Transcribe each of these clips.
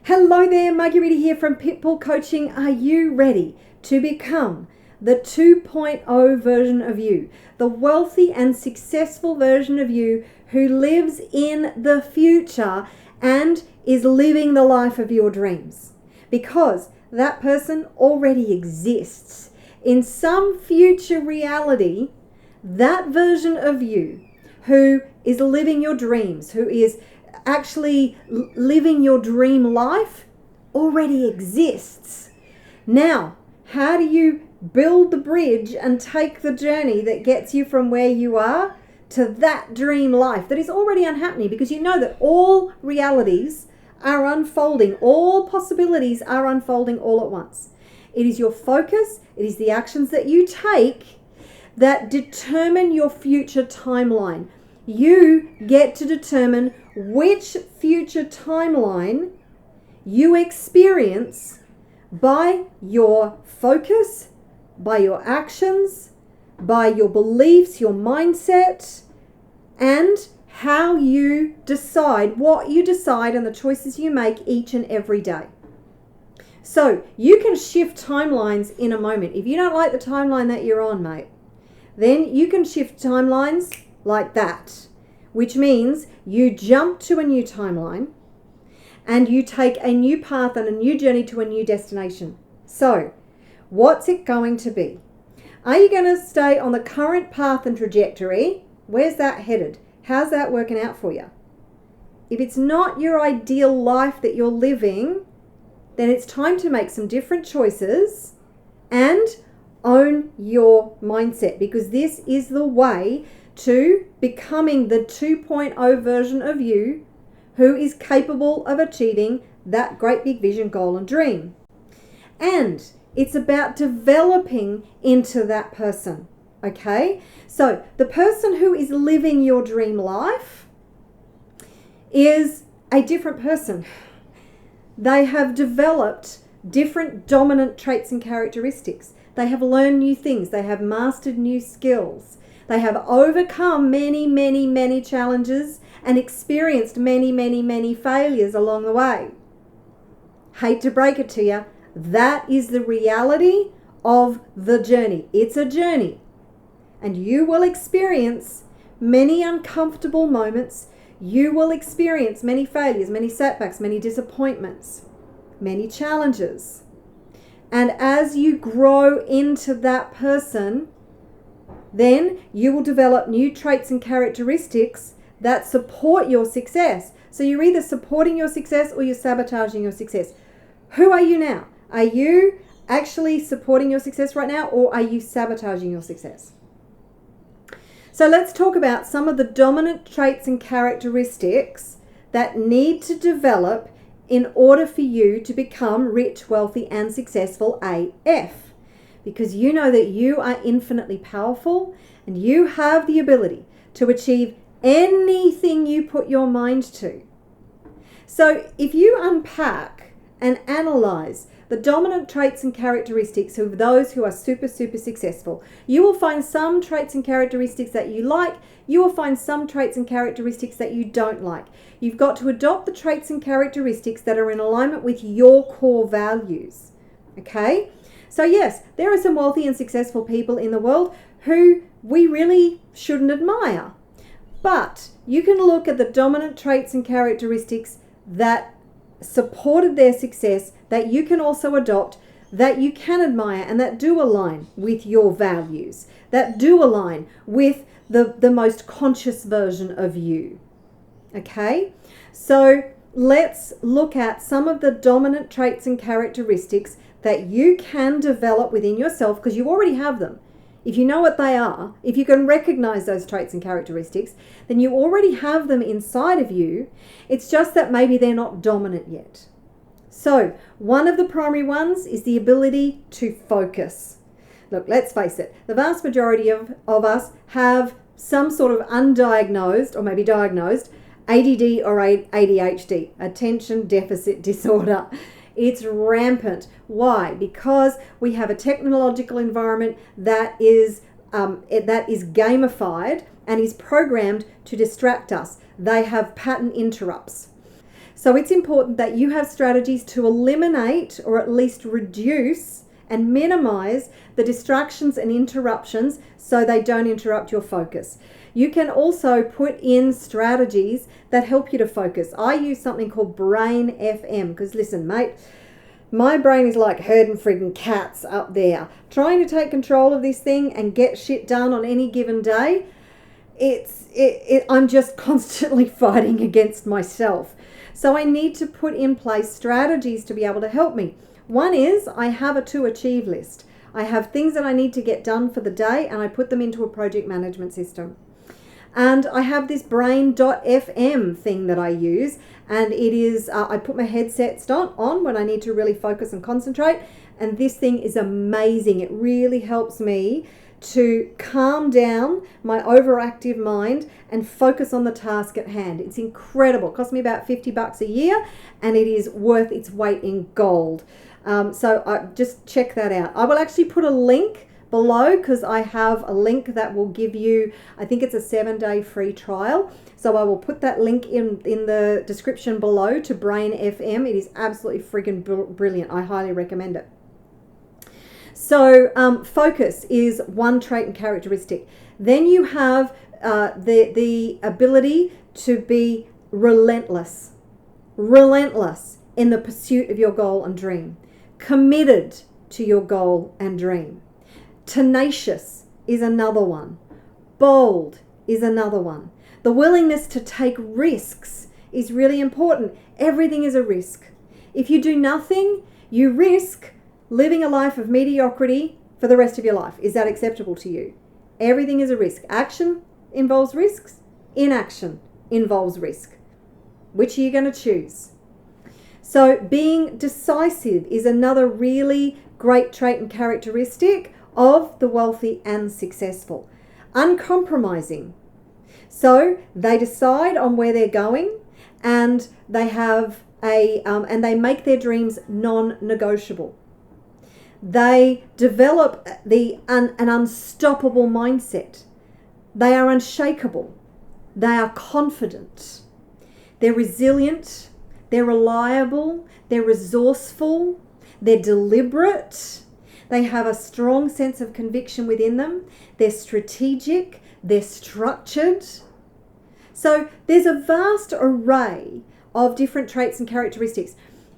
Hello there, Marguerita here from PitBull Coaching. Are you ready to become the 2.0 version of you, the wealthy and successful version of you who lives in the future and is living the life of your dreams? Because that person already exists. In some future reality, that version of you who is living your dreams, who is actually living your dream life, already exists. Now, how do you build the bridge and take the journey that gets you from where you are to that dream life that is already unhappening? Because you know that all realities are unfolding, all possibilities are unfolding all at once. It is your focus, it is the actions that you take that determine your future timeline. You get to determine which future timeline you experience by your focus, by your actions, by your beliefs, your mindset, and how you decide, what you decide, and the choices you make each and every day. So you can shift timelines in a moment. If you don't like the timeline that you're on, mate, then you can shift timelines like that, which means you jump to a new timeline and you take a new path and a new journey to a new destination. So what's it going to be? Are you going to stay on the current path and trajectory? Where's that headed? How's that working out for you? If it's not your ideal life that you're living, then it's time to make some different choices and own your mindset, because this is the way to becoming the 2.0 version of you who is capable of achieving that great big vision, goal, and dream. And it's about developing into that person, okay? So the person who is living your dream life is a different person. They have developed different dominant traits and characteristics. They have learned new things. They have mastered new skills. They have overcome many challenges and experienced many failures along the way. Hate to break it to you, that is the reality of the journey. It's a journey. And you will experience many uncomfortable moments. You will experience many failures, many setbacks, many disappointments, many challenges. And as you grow into that person, then you will develop new traits and characteristics that support your success. So you're either supporting your success or you're sabotaging your success. Who are you now? Are you actually supporting your success right now, or are you sabotaging your success? So let's talk about some of the dominant traits and characteristics that need to develop in order for you to become rich, wealthy, and successful AF. Because you know that you are infinitely powerful and you have the ability to achieve anything you put your mind to. So if you unpack and analyze the dominant traits and characteristics of those who are super successful, you will find some traits and characteristics that you like. You will find some traits and characteristics that you don't like. You've got to adopt the traits and characteristics that are in alignment with your core values. Okay? So yes, there are some wealthy and successful people in the world who we really shouldn't admire. But you can look at the dominant traits and characteristics that supported their success, that you can also adopt, that you can admire, and that do align with your values, that do align with the most conscious version of you. Okay? So let's look at some of the dominant traits and characteristics that you can develop within yourself, because you already have them. If you know what they are, if you can recognize those traits and characteristics, then you already have them inside of you. It's just that maybe they're not dominant yet. So one of the primary ones is the ability to focus. Look, let's face it, the vast majority of us have some sort of undiagnosed or maybe diagnosed ADD or ADHD, attention deficit disorder. It's rampant. Why? Because we have a technological environment that is gamified and is programmed to distract us. They have pattern interrupts. So it's important that you have strategies to eliminate or at least reduce and minimize the distractions and interruptions so they don't interrupt your focus. You can also put in strategies that help you to focus. I use something called Brain FM because listen, mate, my brain is like herding friggin' cats up there. Trying to take control of this thing and get shit done on any given day, I'm just constantly fighting against myself. So I need to put in place strategies to be able to help me. One is I have a to achieve list. I have things that I need to get done for the day and I put them into a project management system. And I have this brain.fm thing that I use, and it is, I put my headsets on when I need to really focus and concentrate, and this thing is amazing. It really helps me to calm down my overactive mind and focus on the task at hand. It's incredible. It cost me about $50 a year, and it is worth its weight in gold. So just check that out. I will actually put a link below because I have a link that will give you, I think it's a 7-day free trial. So I will put that link in the description below to Brain FM. It is absolutely friggin' brilliant. I highly recommend it. So focus is one trait and characteristic. Then you have the ability to be relentless in the pursuit of your goal and dream, committed to your goal and dream. Tenacious is another one. Bold is another one. The willingness to take risks is really important. Everything is a risk. If you do nothing, you risk living a life of mediocrity for the rest of your life. Is that acceptable to you? Everything is a risk. Action involves risks. Inaction involves risk. Which are you going to choose? So being decisive is another really great trait and characteristic of the wealthy and successful. Uncompromising. So they decide on where they're going, and they have and they make their dreams non-negotiable. They develop an unstoppable mindset. They are unshakable. They are confident. They're resilient. They're reliable. They're resourceful. They're deliberate. They have a strong sense of conviction within them. They're strategic. They're structured. So there's a vast array of different traits and characteristics.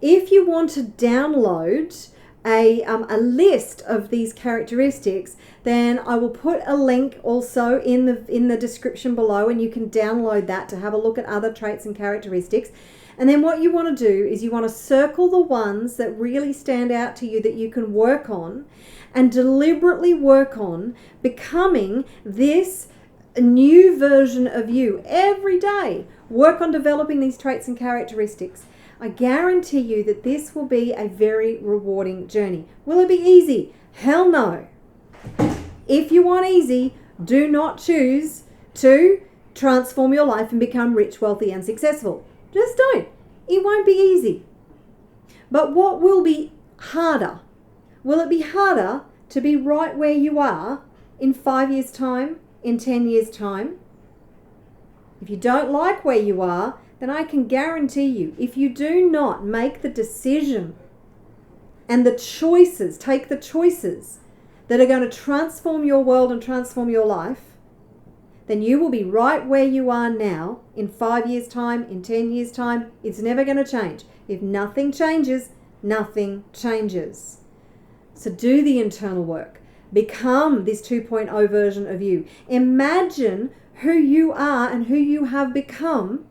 If you want to download a list of these characteristics, then I will put a link also in the description below, and you can download that to have a look at other traits and characteristics. And then what you want to do is you want to circle the ones that really stand out to you that you can work on, and deliberately work on becoming this new version of you every day. Work on developing these traits and characteristics. I guarantee you that this will be a very rewarding journey. Will it be easy? Hell no. If you want easy, do not choose to transform your life and become rich, wealthy, and successful. Just don't. It won't be easy. But what will be harder? Will it be harder to be right where you are in 5 years' time, in 10 years' time? If you don't like where you are, then I can guarantee you, if you do not make the decision and the choices, take the choices that are going to transform your world and transform your life, then you will be right where you are now in 5 years' time, in 10 years' time. It's never going to change. If nothing changes, nothing changes. So do the internal work. Become this 2.0 version of you. Imagine who you are and who you have become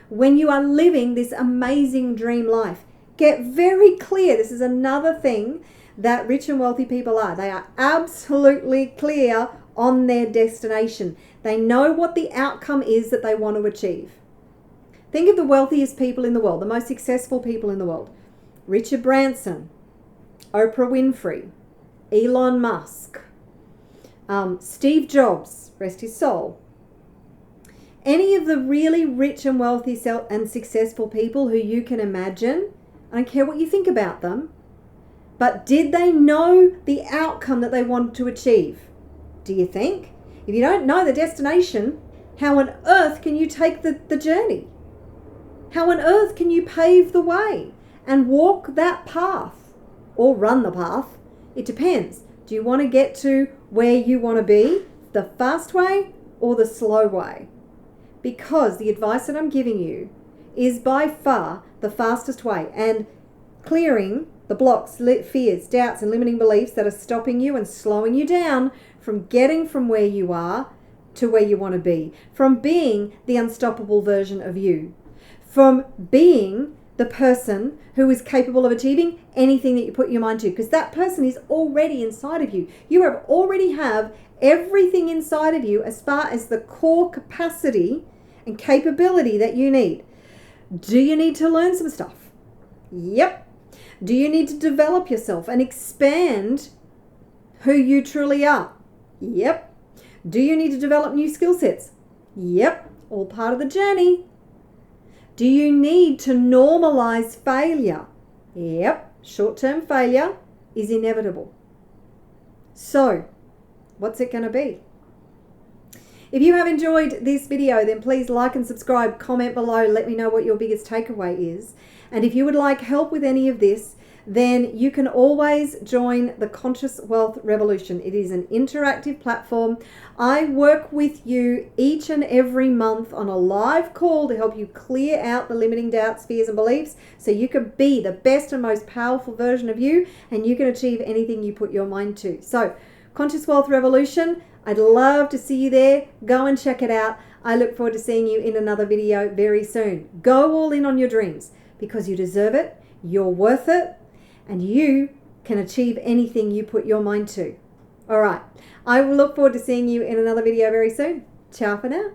when you are living this amazing dream life. Get very clear. This is another thing that rich and wealthy people are. They are absolutely clear on their destination. They know what the outcome is that they want to achieve. Think of the wealthiest people in the world, the most successful people in the world. Richard Branson, Oprah Winfrey, Elon Musk, Steve Jobs, rest his soul. Any of the really rich and wealthy and successful people who you can imagine, I don't care what you think about them, but did they know the outcome that they wanted to achieve? Do you think? If you don't know the destination, how on earth can you take the journey? How on earth can you pave the way and walk that path or run the path? It depends. Do you want to get to where you want to be the fast way or the slow way? Because the advice that I'm giving you is by far the fastest way, and clearing the blocks, fears, doubts, and limiting beliefs that are stopping you and slowing you down from getting from where you are to where you want to be, from being the unstoppable version of you, from being the person who is capable of achieving anything that you put your mind to, because that person is already inside of you. You already have everything inside of you as far as the core capacity and capability that you need. Do you need to learn some stuff? Yep. Do you need to develop yourself and expand who you truly are? Yep. Do you need to develop new skill sets? Yep. All part of the journey. Do you need to normalize failure? Yep. Short-term failure is inevitable. So, what's it going to be? If you have enjoyed this video, then please like and subscribe, comment below, let me know what your biggest takeaway is. And if you would like help with any of this, then you can always join the Conscious Wealth Revolution. It is an interactive platform. I work with you each and every month on a live call to help you clear out the limiting doubts, fears, and beliefs so you can be the best and most powerful version of you, and you can achieve anything you put your mind to. So, Conscious Wealth Revolution, I'd love to see you there. Go and check it out. I look forward to seeing you in another video very soon. Go all in on your dreams because you deserve it, you're worth it, and you can achieve anything you put your mind to. All right. I will look forward to seeing you in another video very soon. Ciao for now.